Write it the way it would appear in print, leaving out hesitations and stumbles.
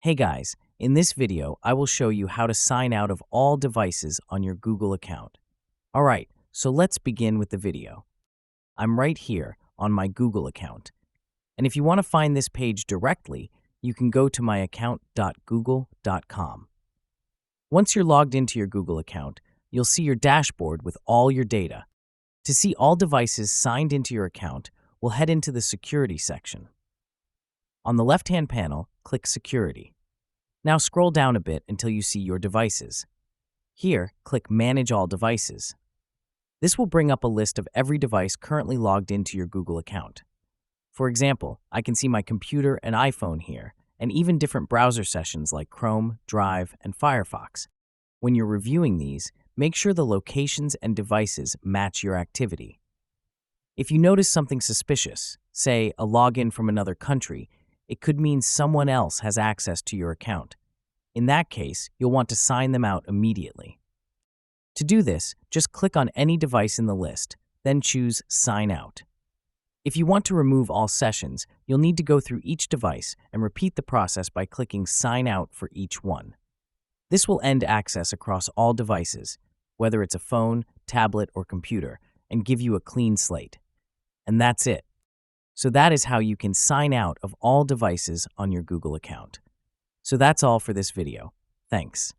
Hey guys, in this video, I will show you how to sign out of all devices on your Google account. Alright, so let's begin with the video. I'm right here on my Google account. And if you want to find this page directly, you can go to myaccount.google.com. Once you're logged into your Google account, you'll see your dashboard with all your data. To see all devices signed into your account, we'll head into the Security section. On the left-hand panel, click Security. Now scroll down a bit until you see your devices. Here, click Manage All Devices. This will bring up a list of every device currently logged into your Google account. For example, I can see my computer and iPhone here, and even different browser sessions like Chrome, Drive, and Firefox. When you're reviewing these, make sure the locations and devices match your activity. If you notice something suspicious, say a login from another country, it could mean someone else has access to your account. In that case, you'll want to sign them out immediately. To do this, just click on any device in the list, then choose Sign Out. If you want to remove all sessions, you'll need to go through each device and repeat the process by clicking Sign Out for each one. This will end access across all devices, whether it's a phone, tablet, or computer, and give you a clean slate. And that's it. So that is how you can sign out of all devices on your Google account. So that's all for this video. Thanks.